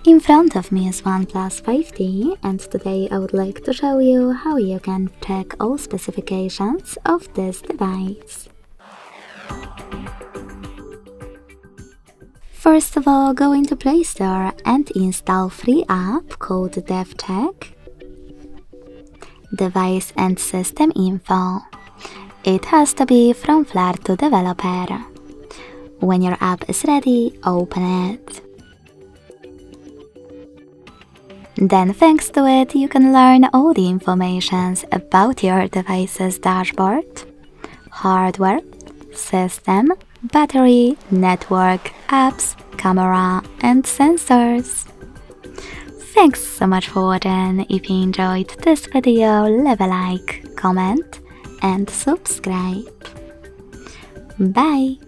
In front of me is OnePlus 5T, and today I would like to show you how you can check all specifications of this device. First of all, go into Play Store and install free app called DevCheck Device and System Info. It has to be from Flutter developer. When your app is ready, open it. Then thanks to it, you can learn all the information about your device's dashboard, hardware, system, battery, network, apps, camera, and sensors. Thanks so much for watching. If you enjoyed this video, leave a like, comment, and subscribe. Bye!